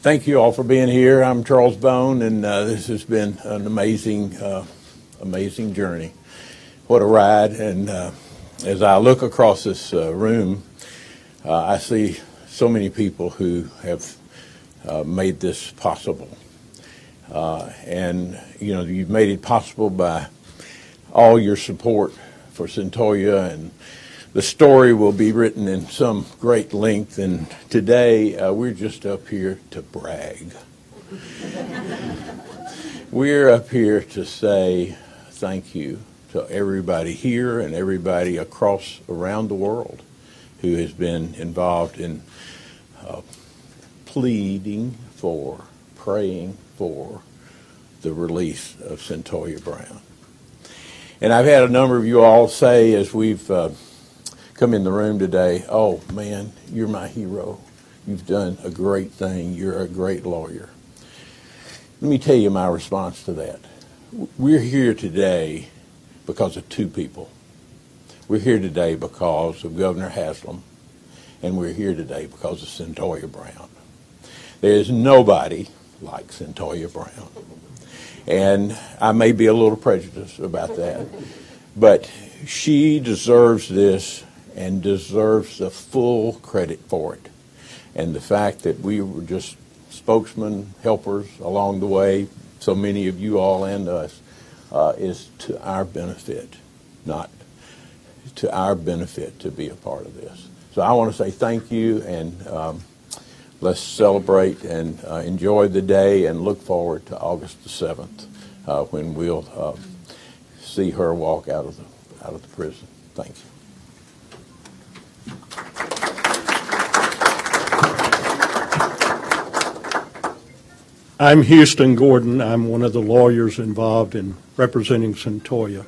Thank you all for being here. I'm Charles Bone, and this has been an amazing journey. What a ride. And as I look across this room, I see so many people who have made this possible. And, you know, you've made it possible by all your support for Cyntoia, and the story will be written in some great length, and today we're just up here to brag. We're up here to say thank you to everybody here and everybody around the world who has been involved in pleading for, praying for the release of Cyntoia Brown. And I've had a number of you all say as we've come in the room today, oh man, you're my hero. You've done a great thing. You're a great lawyer. Let me tell you my response to that. We're here today because of two people. We're here today because of Governor Haslam, and we're here today because of Cyntoia Brown. There is nobody like Cyntoia Brown. And I may be a little prejudiced about that, but she deserves this and deserves the full credit for it. And the fact that we were just spokesmen, helpers along the way, so many of you all and us, is to our benefit, not to our benefit to be a part of this. So I want to say thank you, and let's celebrate and enjoy the day and look forward to August the 7th when we'll see her walk out of the prison. Thank you. I'm Houston Gordon. I'm one of the lawyers involved in representing Cyntoia.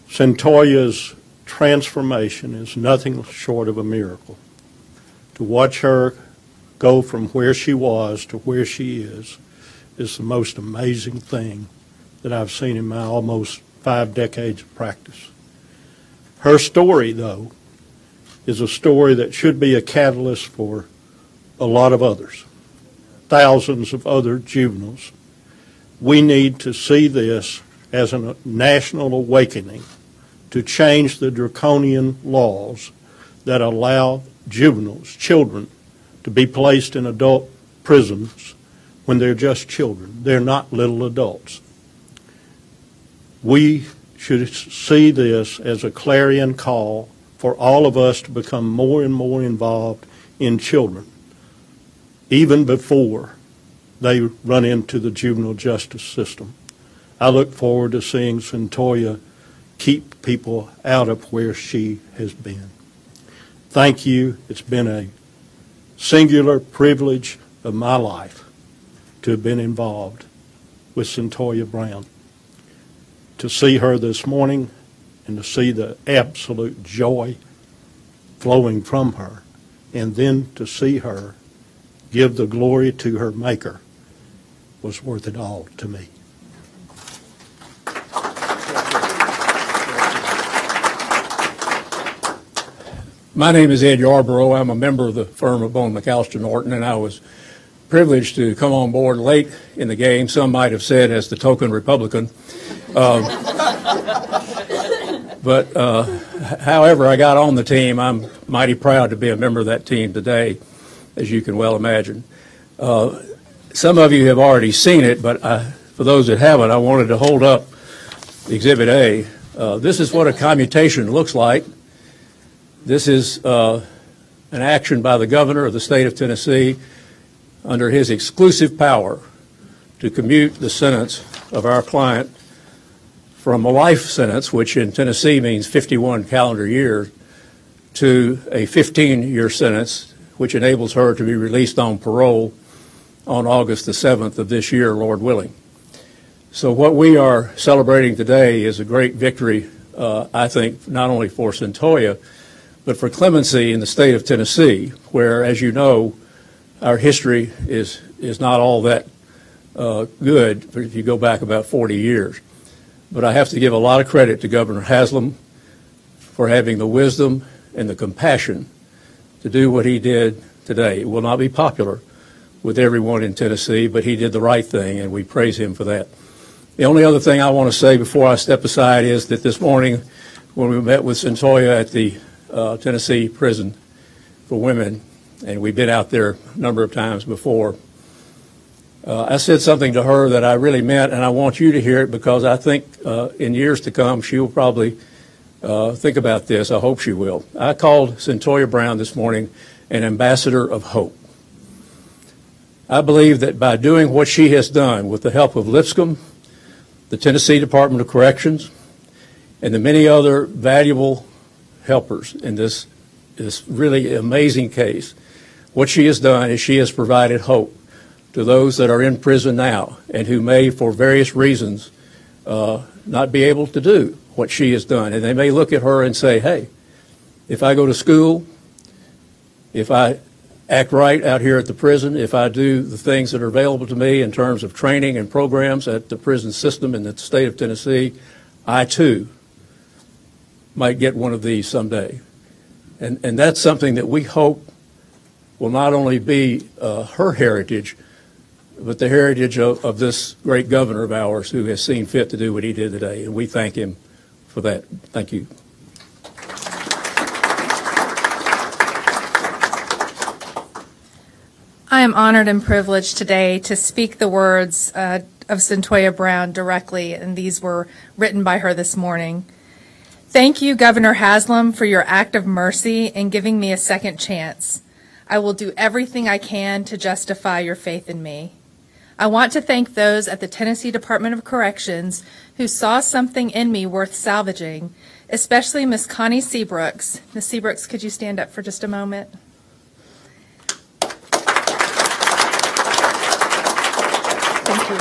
Cyntoia's transformation is nothing short of a miracle. To watch her go from where she was to where she is the most amazing thing that I've seen in my almost 5 decades of practice. Her story, though, is a story that should be a catalyst for a lot of others. Thousands of other juveniles. We need to see this as a national awakening to change the draconian laws that allow juveniles, children, to be placed in adult prisons when they're just children. They're not little adults. We should see this as a clarion call for all of us to become more and more involved in children, even before they run into the juvenile justice system. I look forward to seeing Cyntoia keep people out of where she has been. Thank you. It's been a singular privilege of my life to have been involved with Cyntoia Brown. To see her this morning and to see the absolute joy flowing from her, and then to see her give the glory to her Maker was worth it all to me. My name is Ed Yarborough. I'm a member of the firm of Bone McAllister Norton, and I was privileged to come on board late in the game. Some might have said as the token Republican. However I got on the team, I'm mighty proud to be a member of that team today, as you can well imagine. Some of you have already seen it, but for those that haven't, I wanted to hold up Exhibit A. This is what a commutation looks like. This is an action by the governor of the state of Tennessee under his exclusive power to commute the sentence of our client from a life sentence, which in Tennessee means 51 calendar years, to a 15-year sentence, which enables her to be released on parole on August the 7th of this year, Lord willing. So what we are celebrating today is a great victory, I think, not only for Cyntoia, but for clemency in the state of Tennessee, where, as you know, our history is not all that good if you go back about 40 years. But I have to give a lot of credit to Governor Haslam for having the wisdom and the compassion to do what he did today. It will not be popular, with everyone in Tennessee, but he did the right thing, and we praise him for that. The only other thing I want to say before I step aside is that this morning, when we met with Cyntoia at the Tennessee prison for women, and we've been out there a number of times before, I said something to her that I really meant, and I want you to hear it because I think in years to come she will probably think about this. I hope she will. I called Cyntoia Brown this morning an ambassador of hope. I believe that by doing what she has done with the help of Lipscomb, the Tennessee Department of Corrections, and the many other valuable helpers in this really amazing case, what she has done is she has provided hope to those that are in prison now and who may, for various reasons, not be able to do what she has done. And they may look at her and say, hey, if I go to school, if I act right out here at the prison, if I do the things that are available to me in terms of training and programs at the prison system in the state of Tennessee, I too might get one of these someday. And that's something that we hope will not only be her heritage, but the heritage of this great governor of ours who has seen fit to do what he did today. And we thank him for that. Thank you. I am honored and privileged today to speak the words of Cyntoia Brown directly, and these were written by her this morning. Thank you, Governor Haslam, for your act of mercy in giving me a second chance. I will do everything I can to justify your faith in me. I want to thank those at the Tennessee Department of Corrections who saw something in me worth salvaging, especially Miss Connie Seabrooks. Miss Seabrooks, could you stand up for just a moment? Thank you.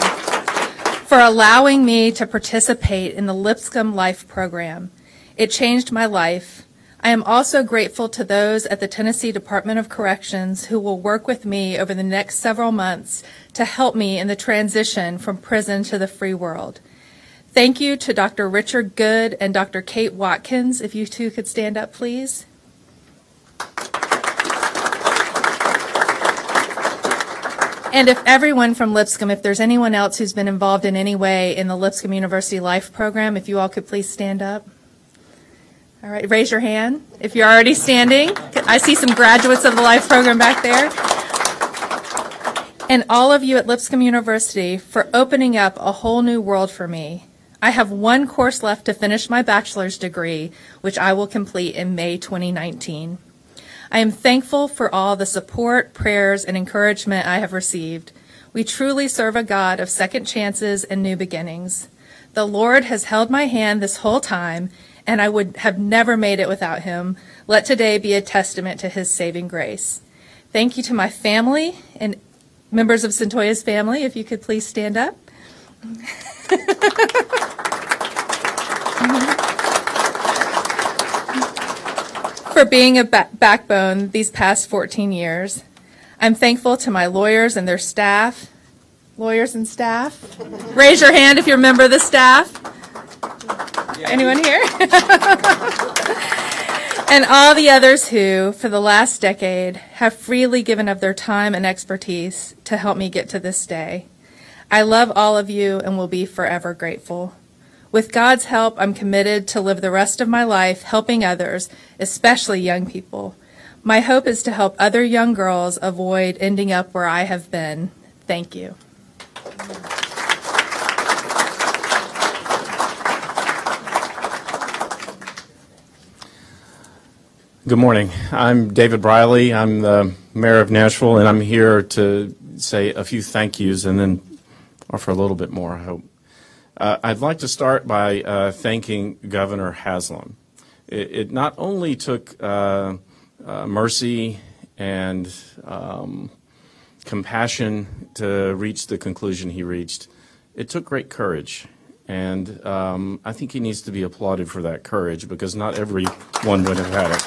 For allowing me to participate in the Lipscomb Life program. It changed my life. I am also grateful to those at the Tennessee Department of Corrections who will work with me over the next several months to help me in the transition from prison to the free world. Thank you to Dr. Richard Good and Dr. Kate Watkins. If you two could stand up, please. And if everyone from Lipscomb, if there's anyone else who's been involved in any way in the Lipscomb University Life program, if you all could please stand up. All right, raise your hand if you're already standing. I see some graduates of the Life program back there. And all of you at Lipscomb University for opening up a whole new world for me. I have one course left to finish my bachelor's degree, which I will complete in May 2019. I am thankful for all the support, prayers, and encouragement I have received. We truly serve a God of second chances and new beginnings. The Lord has held my hand this whole time, and I would have never made it without him. Let today be a testament to his saving grace. Thank you to my family and members of Cyntoia's family, if you could please stand up. For being a backbone these past 14 years. I'm thankful to my lawyers and their staff. Lawyers and staff? Raise your hand if you're a member of the staff. Anyone here? And all the others who, for the last decade, have freely given of their time and expertise to help me get to this day. I love all of you and will be forever grateful. With God's help, I'm committed to live the rest of my life helping others, especially young people. My hope is to help other young girls avoid ending up where I have been. Thank you. Good morning. I'm David Briley. I'm the mayor of Nashville, and I'm here to say a few thank yous and then offer a little bit more, I hope. I'd like to start by thanking Governor Haslam. It not only took mercy and compassion to reach the conclusion he reached, it took great courage. And I think he needs to be applauded for that courage because not everyone would have had it.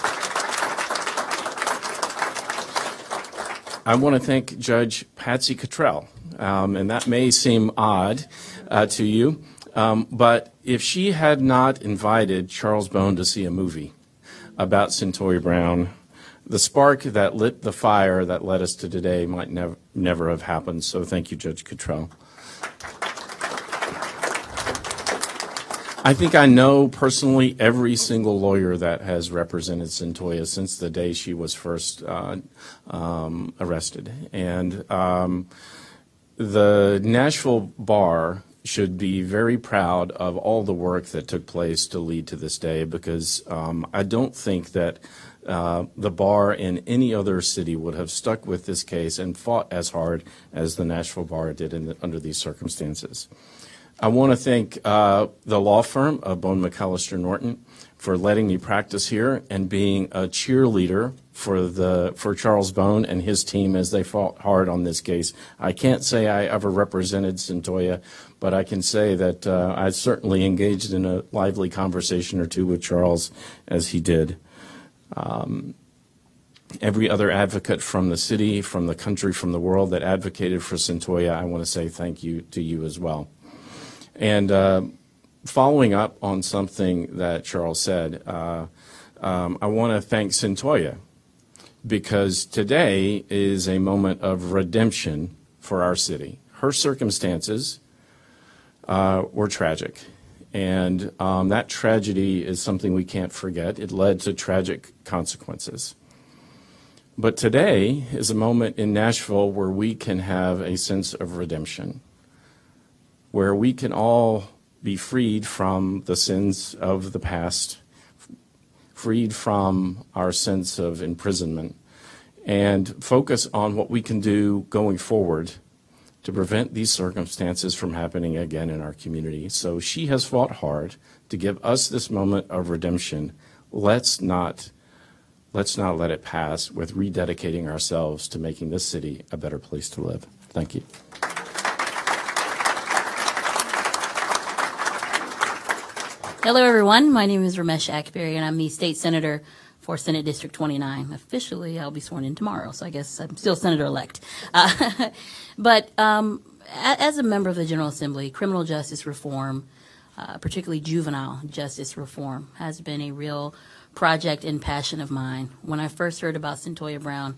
I want to thank Judge Patsy Cottrell, and that may seem odd to you, but if she had not invited Charles Bone to see a movie about Cyntoia Brown, The spark that lit the fire that led us to today might never have happened. So thank you, Judge Cottrell. I think I know personally every single lawyer that has represented Cyntoia since the day she was first arrested. And the Nashville Bar should be very proud of all the work that took place to lead to this day, because I don't think that the bar in any other city would have stuck with this case and fought as hard as the Nashville Bar did under these circumstances. I want to thank the law firm of Bone McAllister Norton for letting me practice here and being a cheerleader for Charles Bone and his team as they fought hard on this case. I can't say I ever represented Cyntoia, but I can say that I certainly engaged in a lively conversation or two with Charles as he did. Every other advocate from the city, from the country, from the world that advocated for Cyntoia, I want to say thank you to you as well. And following up on something that Charles said, I want to thank Cyntoia, because today is a moment of redemption for our city. Her circumstances were tragic, and that tragedy is something we can't forget. It led to tragic consequences. But today is a moment in Nashville where we can have a sense of redemption, where we can all be freed from the sins of the past, freed from our sense of imprisonment, and focus on what we can do going forward to prevent these circumstances from happening again in our community. So she has fought hard to give us this moment of redemption. Let's not let it pass with rededicating ourselves to making this city a better place to live. Thank you. Hello, everyone. My name is Ramesh Akberry, and I'm the state senator for Senate District 29. Officially, I'll be sworn in tomorrow, so I guess I'm still senator-elect. But as a member of the General Assembly, criminal justice reform, particularly juvenile justice reform, has been a real project and passion of mine. When I first heard about Cyntoia Brown,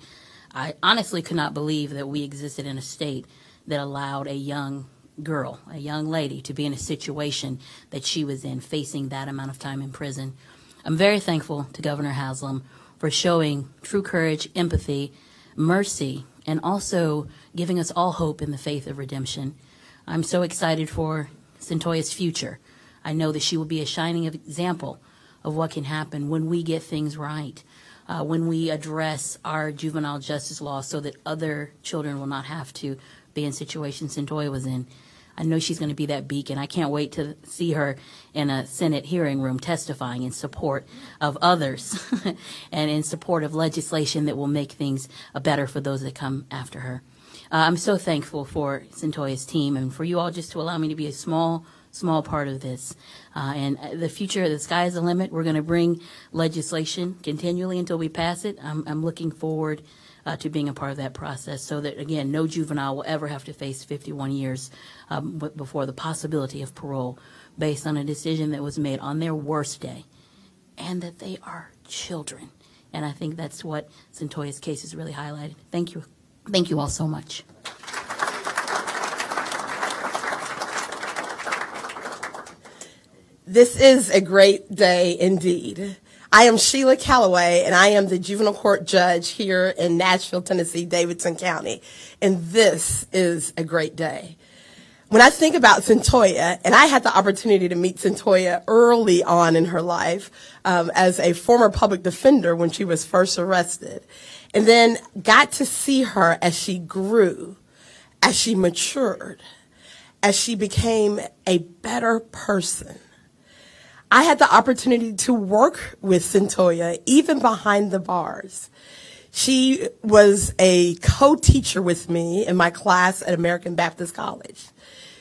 I honestly could not believe that we existed in a state that allowed a young girl, a young lady, to be in a situation that she was in, facing that amount of time in prison. I'm very thankful to Governor Haslam for showing true courage, empathy, mercy, and also giving us all hope in the faith of redemption. I'm so excited for Cyntoia's future. I know that she will be a shining example of what can happen when we get things right, when we address our juvenile justice law so that other children will not have to be in situations Cyntoia was in. I know she's going to be that beacon. I can't wait to see her in a Senate hearing room testifying in support of others and in support of legislation that will make things better for those that come after her. I'm so thankful for Cyntoia's team and for you all just to allow me to be a small part of this. And the future, the sky is the limit. We're going to bring legislation continually until we pass it. I'm looking forward to being a part of that process so that, again, no juvenile will ever have to face 51 years before the possibility of parole based on a decision that was made on their worst day, and that they are children. And I think that's what Cyntoia's case has really highlighted. Thank you. Thank you all so much. This is a great day indeed. I am Sheila Calloway, and I am the juvenile court judge here in Nashville, Tennessee, Davidson County. And this is a great day. When I think about Cyntoia, and I had the opportunity to meet Cyntoia early on in her life as a former public defender when she was first arrested, and then got to see her as she grew, as she matured, as she became a better person. I had the opportunity to work with Cyntoia even behind the bars. She was a co-teacher with me in my class at American Baptist College.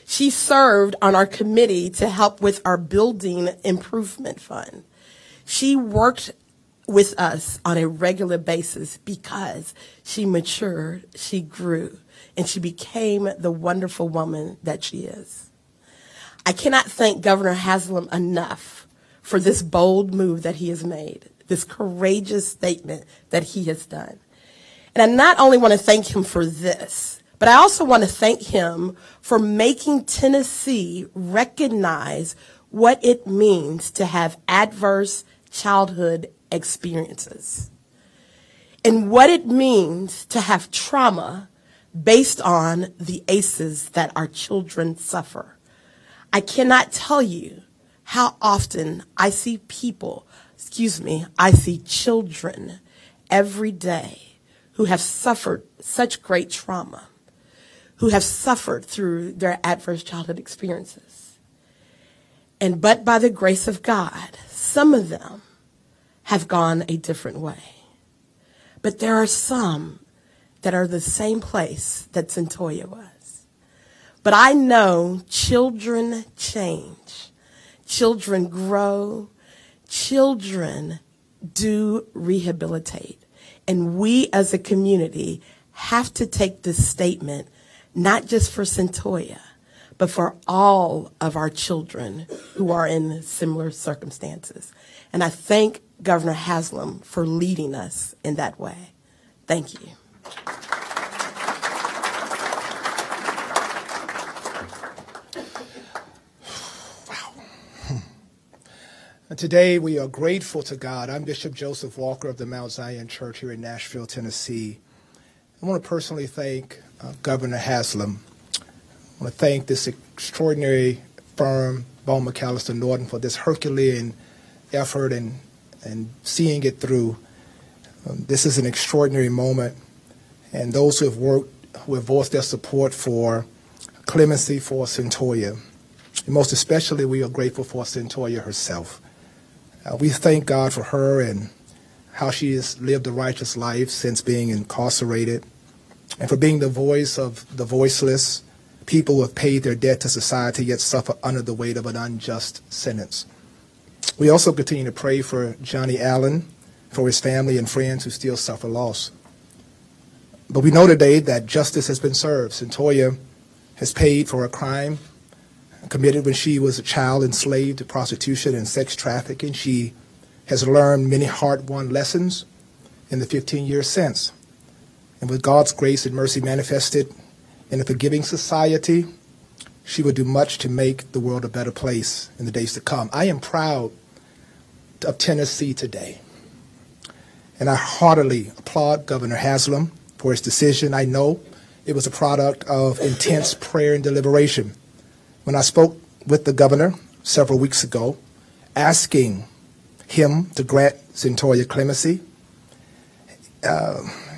She served on our committee to help with our building improvement fund. She worked with us on a regular basis because she matured, she grew, and she became the wonderful woman that she is. I cannot thank Governor Haslam enough for this bold move that he has made this courageous statement that he has done. And I not only want to thank him for this, but I also want to thank him for making Tennessee recognize what it means to have adverse childhood experiences and what it means to have trauma based on the ACEs that our children suffer. I cannot tell you how often I see I see children every day who have suffered such great trauma, who have suffered through their adverse childhood experiences. But by the grace of God, some of them have gone a different way. But there are some that are the same place that Cyntoia was. But I know children change. Children grow. Children do rehabilitate. And we as a community have to take this statement, not just for Cyntoia, but for all of our children who are in similar circumstances. And I thank Governor Haslam for leading us in that way. Thank you. Today, we are grateful to God. I'm Bishop Joseph Walker of the Mount Zion Church here in Nashville, Tennessee. I want to personally thank Governor Haslam. I want to thank this extraordinary firm, Bone McAllister Norton, for this Herculean effort and seeing it through. This is an extraordinary moment. And those who have voiced their support for clemency for Cyntoia. And most especially, we are grateful for Cyntoia herself. We thank God for her and how she has lived a righteous life since being incarcerated, and for being the voice of the voiceless, people who have paid their debt to society yet suffer under the weight of an unjust sentence. We also continue to pray for Johnny Allen, for his family and friends who still suffer loss. But we know today that justice has been served. Cyntoia has paid for a crime committed when she was a child enslaved to prostitution and sex trafficking. She has learned many hard-won lessons in the 15 years since. And with God's grace and mercy manifested in a forgiving society, she will do much to make the world a better place in the days to come. I am proud of Tennessee today. And I heartily applaud Governor Haslam for his decision. I know it was a product of intense prayer and deliberation. When I spoke with the governor several weeks ago, asking him to grant Cyntoia clemency,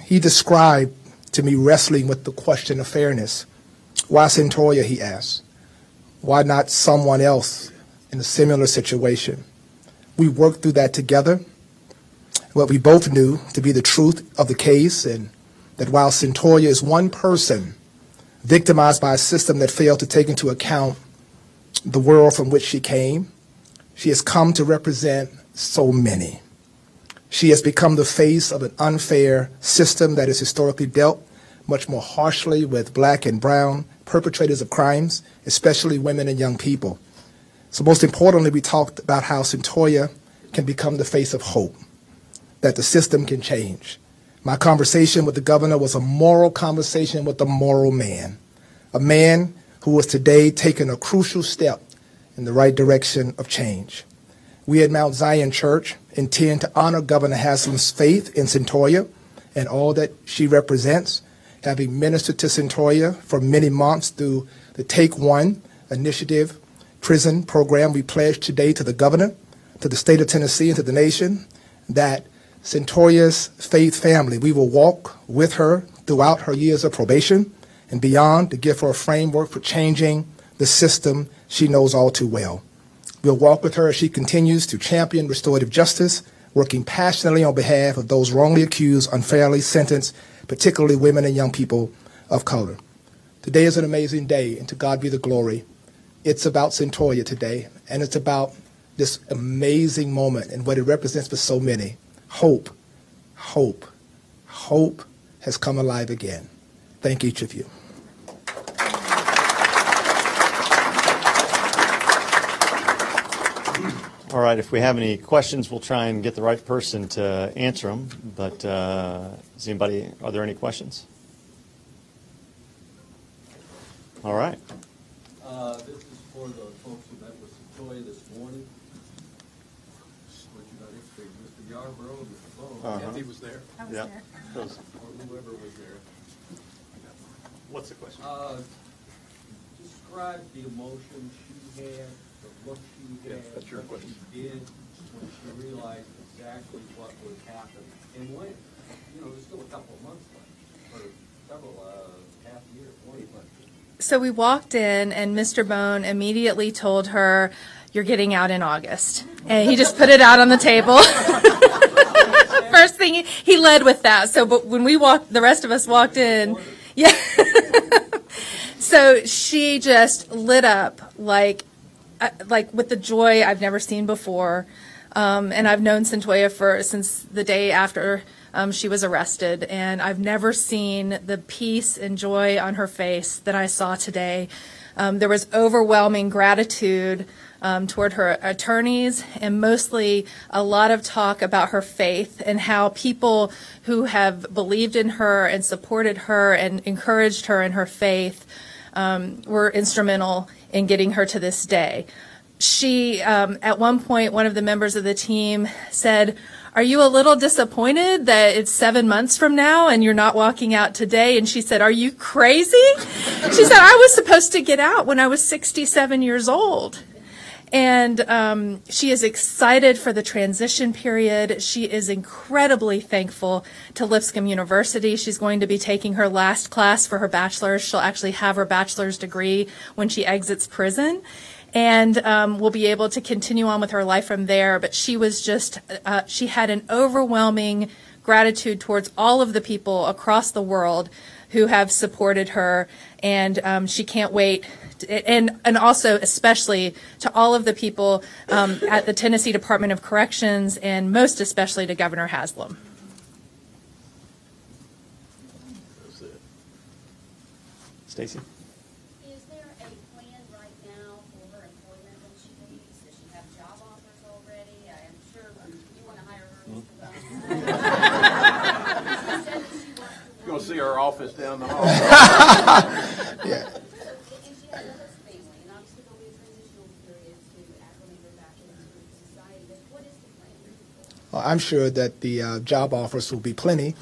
he described to me wrestling with the question of fairness. Why Cyntoia, he asked. Why not someone else in a similar situation? We worked through that together. What we both knew to be the truth of the case, and that while Cyntoia is one person victimized by a system that failed to take into account the world from which she came, she has come to represent so many. She has become the face of an unfair system that has historically dealt much more harshly with black and brown perpetrators of crimes, especially women and young people. So most importantly, we talked about how Cyntoia can become the face of hope, that the system can change. My conversation with the governor was a moral conversation with a moral man, a man who has today taken a crucial step in the right direction of change. We at Mount Zion Church intend to honor Governor Haslam's faith in Cyntoia and all that she represents, having ministered to Cyntoia for many months through the Take One Initiative prison program. We pledge today to the governor, to the state of Tennessee, and to the nation that Cyntoia's faith family, we will walk with her throughout her years of probation and beyond to give her a framework for changing the system she knows all too well. We'll walk with her as she continues to champion restorative justice, working passionately on behalf of those wrongly accused, unfairly sentenced, particularly women and young people of color. Today is an amazing day, and to God be the glory. It's about Cyntoia today, and it's about this amazing moment and what it represents for so many. Hope, hope, hope has come alive again. Thank each of you. All right, if we have any questions, we'll try and get the right person to answer them. But are there any questions? All right. This is for the folks who met with Cyntoia this morning. What you got next to Mr. Yarborough and Mr. Bowen. Kathy was there. I was Yeah. there. Or whoever was there. What's the question? Describe the emotion she had, the look she had, that's your what question. she did when she realized exactly what would happen. And when, there's still a couple of months left, or several, half year, 20 months. So we walked in, and Mr. Bone immediately told her, "You're getting out in August." And he just put it out on the table. First thing, he led with that. So, but when we walked, the rest of us walked in. Yeah. So she just lit up like with the joy I've never seen before. And I've known Cyntoia since the day after she was arrested, and I've never seen the peace and joy on her face that I saw today. There was overwhelming gratitude toward her attorneys, and mostly a lot of talk about her faith and how people who have believed in her and supported her and encouraged her in her faith were instrumental in getting her to this day. She, at one point, one of the members of the team said, "Are you a little disappointed that it's 7 months from now and you're not walking out today?" And she said, "Are you crazy?" She said, "I was supposed to get out when I was 67 years old." And she is excited for the transition period. She is incredibly thankful to Lipscomb University. She's going to be taking her last class for her bachelor's. She'll actually have her bachelor's degree when she exits prison. And will be able to continue on with her life from there. But she was just, she had an overwhelming gratitude towards all of the people across the world who have supported her. And she can't wait. And also especially to all of the people at the Tennessee Department of Corrections, and most especially to Governor Haslam. Stacy? Is there a plan right now for her employment when she leaves? Does she have job offers already? I am sure you want to hire her, Mr. Bone. She said that she wants to You'll see our office down the hall. Yeah. And she has a host family, and obviously there'll be a transitional period to acclimate her back into society. But what is the plan? I'm sure that the job offers will be plenty.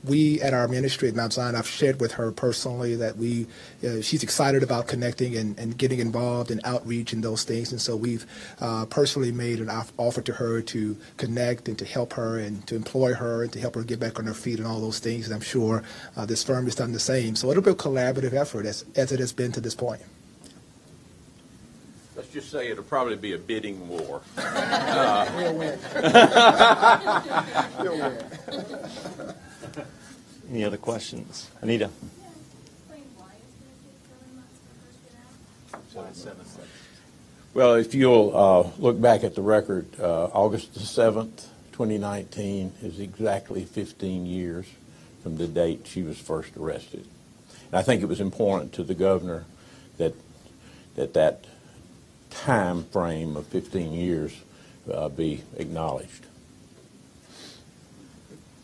We at our ministry at Mount Zion, I've shared with her personally that she's excited about connecting and getting involved in outreach and those things. And so we've personally made an offer to her to connect and to help her and to employ her and to help her get back on her feet and all those things. And I'm sure this firm has done the same. So it'll be a collaborative effort as it has been to this point. Let's just say it'll probably be a bidding war. We'll win. We'll win. Any other questions? Anita? Well, if you'll look back at the record, August the 7th, 2019 is exactly 15 years from the date she was first arrested. And I think it was important to the governor that time frame of 15 years be acknowledged.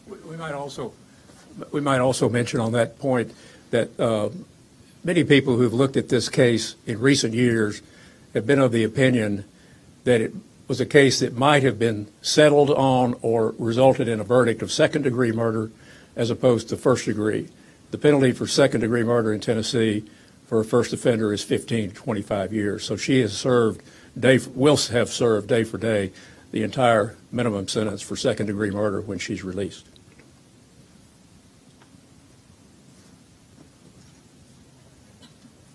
We might also mention on that point that many people who've looked at this case in recent years have been of the opinion that it was a case that might have been settled on or resulted in a verdict of second-degree murder as opposed to first-degree. The penalty for second-degree murder in Tennessee for a first offender is 15 to 25 years. So she has will have served day for day the entire minimum sentence for second-degree murder when she's released.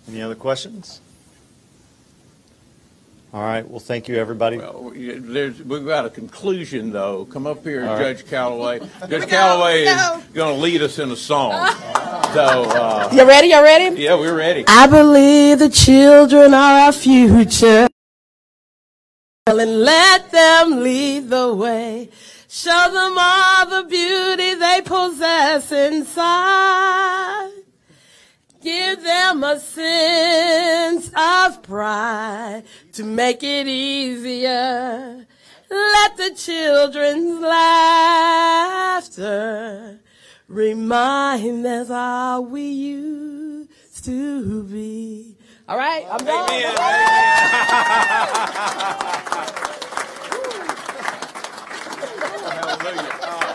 Any other questions? All right. Well, thank you, everybody. Well, we've got a conclusion, though. Come up here, All right. Judge Calloway. Judge Calloway is going to lead us in a song. So, You ready? You ready? yeah, we're ready. I believe the children are our future. And let them lead the way. Show them all the beauty they possess inside. Give them a sense of of pride to make it easier. Let the children's laughter remind us how we used to be. All right, I'm done. Hallelujah.